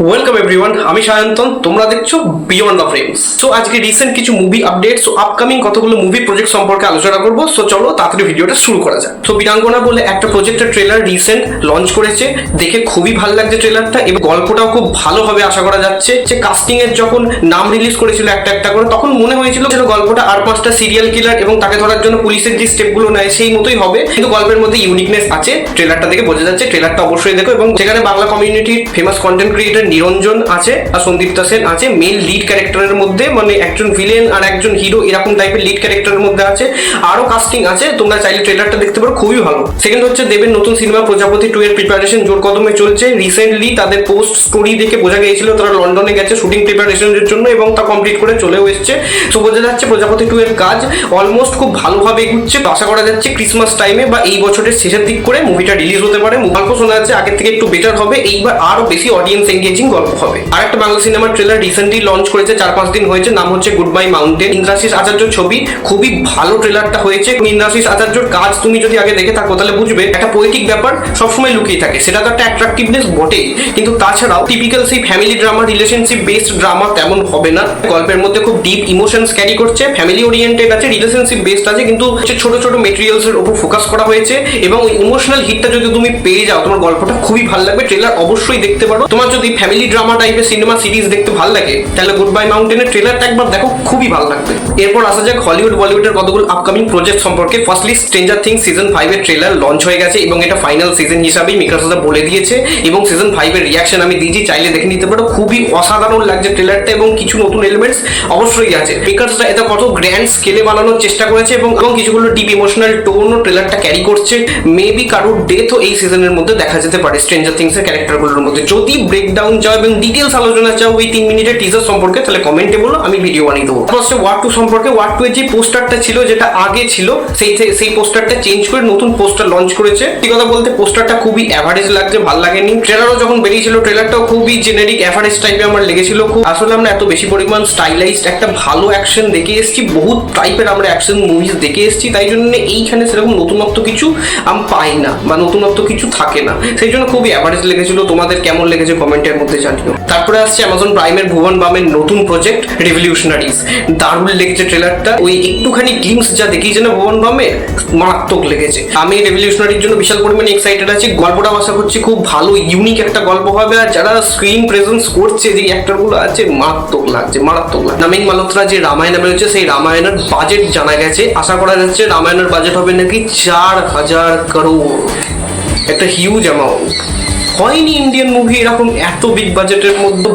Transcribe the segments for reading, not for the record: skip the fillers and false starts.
Welcome everyone, আমি সায়ন্তন, তোমরা দেখছো বিয়ন্ড দ্য ফ্রেমস। সো আজকে রিসেন্ট কিছু মুভি আপডেটস ও আপকামিং কতগুলো মুভি প্রজেক্ট সম্পর্কে আলোচনা করবো। সো চলো তাড়াতাড়ি ভিডিওটা শুরু করা যাক। তো বীরাঙ্গনা বলে একটা প্রজেক্টের ট্রেলার রিসেন্ট লঞ্চ করেছে, দেখে খুবই ভালো লাগছে ট্রেলারটা এবং গল্পটাও খুব ভালো হবে আশা করা যাচ্ছে। যে কাস্টিং এর যখন নাম রিলিজ করেছিল একটা একটা করে, তখন মনে হয়েছিল যে গল্পটা আর পাঁচটা সিরিয়াল কিলার এবং তাকে ধরার জন্য পুলিশের যে স্টেপগুলো নেয় সেই মতোই হবে, কিন্তু গল্পের মধ্যে ইউনিকনেস আছে। ট্রেলারটা দেখে বোঝা যাচ্ছে, ট্রেলারটা অবশ্যই দেখো। এবং সেখানে বাংলা কমিউনিটির ফেমাস কন্টেন্ট ক্রিয়েটর নিরঞ্জন আছে আর সন্দীপ্তা সেন আছে মেল লিড ক্যারেক্টারের মধ্যে, মানে একজন ভিলেন আর একজন হিরো এরকম টাইপের লিড ক্যারেক্টারের মধ্যে আছে। আরো কাস্টিং আছে, তোমরা চাইলে ট্রেলারটা দেখতে পারো, খুবই ভালো। সেকেন্ড হচ্ছে দেবের নতুন সিনেমা প্রজাপতি 2 এর প্রিপারেশন জোর কদমে চলছে। রিসেন্টলি তাদের পোস্ট স্টোরি দেখে বোঝা গিয়েছিল তারা লন্ডনে গেছে শুটিং প্রিপারেশনের জন্য এবং তা কমপ্লিট করে চলেও এসেছে। সো বোঝা যাচ্ছে প্রজাপতি 2 এর কাজ অলমোস্ট খুব ভালোভাবে এগুচ্ছে। আশা করা যাচ্ছে ক্রিসমাস টাইমে বা এই বছরের শেষের দিক করে মুভিটা রিলিজ হতে পারে। গল্প শোনা যাচ্ছে আগের থেকে একটু বেটার হবে, এইবার আরো বেশি অডিয়েন্স এঙ্গেজিং গল্প হবে। আর একটা বাংলা সিনেমার ট্রেলার রিসেন্টলি লঞ্চ করেছে, 4-5 দিন হয়েছে, নাম হচ্ছে গুড বাই মাউন্টেন। ইন্দ্রাশিস আচার্যর ছবি, খুবই ভালো ট্রেলারটা হয়েছে। ইন্দ্রাশিস আচার্যর কাজ তুমি যদি আগে দেখে থাকো তাহলে বুঝবে একটা পোয়েটিক ব্যাপার সবসময় লুকিয়ে থাকে, সেটা তো একটা অ্যাট্রাকটিভনেস বটেই, কিন্তু তাছাড়াও টিপিক্যাল সেই family drama, relationship based drama তেমন হবে না। গল্পের মধ্যে খুব ডিপ ইমোশনস ক্যারি করছে, ফ্যামিলি ওরিয়েন্টেড আছে, রিলেশনশিপ বেসড আছে, কিন্তু ছোট ছোট মেটেরিয়ালস এর উপর ফোকাস করা হয়েছে এবং ওই ইমোশনাল হিটটা যদি তুমি পেয়ে যাও তোমার গল্পটা খুবই ভালো লাগবে। ট্রেলার অবশ্যই দেখতে পারো। তোমার যদি ফ্যামিলি ড্রামা টাইপের সিনেমা সিরিজ দেখতে ভালো লাগে তাহলে গুড বাই মাউন্টেনের ট্রেলারটা একবার দেখো, খুবই ভালো লাগবে। এরপর আসা যাক হলিউড বলিউডের কতগুলো আপকামিং প্রজেক্ট সম্পর্কে। ফার্স্টলি স্ট্রেঞ্জার থিংস সিজন 5 এর ট্রেলার লঞ্চ হয়ে গেছে এবং এটা ফাইনাল সিজন হিসাবেই মিকাসাদা বলে দিয়েছে এবং সিজন 5 এর রিয়াকশন আমি দিয়েছি, চাইলে দেখে নিতে পারো। খুবই অসাধারণ লাগছে ট্রেলারটা এবং কিছু নতুন এলিমেন্টস অবশ্যই আছে। মিকাসাদা এটা কত গ্র্যান্ড স্কেলে বানানোর চেষ্টা করেছে এবং কিছুগুলো ডিপ ইমোশনাল টোনও ট্রেলারটা ক্যারি করছে। মেবি কারোর ডেথও এই সিজনের মধ্যে দেখা যেতে পারে স্ট্রেঞ্জার থিংস এর ক্যারেক্টারগুলোর মধ্যে। যদি ব্রেকডাউন চাও এবং ডিটেলস আলোচনা চাও ওই 3 মিনিটের টিজার সম্পর্কে তাহলে কমেন্টে বলো, আমি ভিডিও বানিয়ে দেবো। ফার্স্টে ওয়ার 2 সম্পর্কে, ওয়ার 2 এর যে পোস্টারটা ছিল যেটা আগে ছিল সেই পোস্টারটা চেঞ্জ করে নতুন পোস্টার লঞ্চ করেছে। ঠিক কথা বলতে পোস্টারটা খুবই অ্যাভারেজ লাগছে, ভালো লাগেনি। ট্রেলারও যখন বেরিয়েছিল ট্রেলারটাও খুবই জেনারিক অ্যাভারেজ টাইপের আমার লেগেছিল। খুব আসলে আমরা এত বেশি পরিমাণ স্টাইলাইজড একটা ভালো অ্যাকশন দেখে এসেছি, বহুত টাইপের আমরা অ্যাকশন মুভিজ দেখে এসেছি, তাই জন্য এইখানে সেরকম নতুনত্ব কিছু আমি পাই না বা নতুনত্ব কিছু থাকে না, সেই জন্য খুবই অ্যাভারেজ লেগেছিল। তোমাদের কেমন লেগেছে কমেন্টের মধ্যে জানিও। তারপরে আসছে অ্যামাজন প্রাইমের ভুবন বামের নতুন প্রজেক্ট রেভলিউশনারিজ। দারুণ লেগেছে ট্রেলারটা, ওই একটুখানি গ্লিমস যা দেখিয়েছে না ভুবন বামের, মারাত্মক লেগেছে। আমি রেভলিউশনারির জন্য বিশাল পরিমাণে এক্সাইটেড আছি। গল্পটা আশা করছি খুব ভালো ইউনিক একটা গল্প হবে, আর যারা স্ক্রিন প্রেজেন্স করছে যে অ্যাক্টরগুলো আছে মারাত্মক লাগছে, মারাত্মক লাগছে। নামিন মালহোত্রা যে রামায়ণে রয়েছে সেই রামায়ণের বাজেট জানা গেছে, আশা করা যাচ্ছে রামায়ণের বাজেট হবে নাকি 4000 করোড়, একটা হিউজ অ্যামাউন্ট। হয়নি ইন্ডিয়ান মুভি এরকম এত বিগ বাজেটের মধ্যে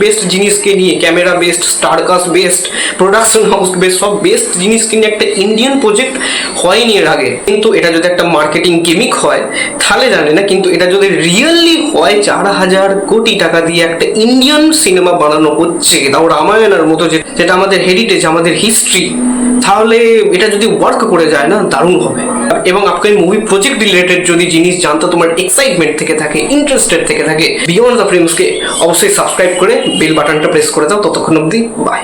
বেস্ট জিনিসকে নিয়ে, camera best, star cast best, production house best, সব বেস্ট জিনিসকে নিয়ে একটা ইন্ডিয়ান প্রজেক্ট হয়নি এর আগে। কিন্তু এটা যদি একটা মার্কেটিং গিমিক হয় তাহলে জানি না, কিন্তু এটা যদি রিয়েলি হয় 4000 কোটি টাকা দিয়ে একটা ইন্ডিয়ান সিনেমা বানানো হচ্ছে, তাও রামায়ণের মতো যেটা আমাদের হেরিটেজ, আমাদের হিস্ট্রি, তাহলে এটা যদি ওয়ার্ক করে যায় না দারুণ হবে। এবং আপকামিং মুভি প্রজেক্ট রিলেটেড যদি জিনিস জানতে তোমার এক্সাইটমেন্ট থেকে থাকে, ইন্টারেস্টেড থেকে থাকে, বিয়ন্ড দ্য ফ্রেমসকে অবশ্যই সাবস্ক্রাইব করে বেল বাটনটা প্রেস করে দাও। ততক্ষণ অবধি বাই।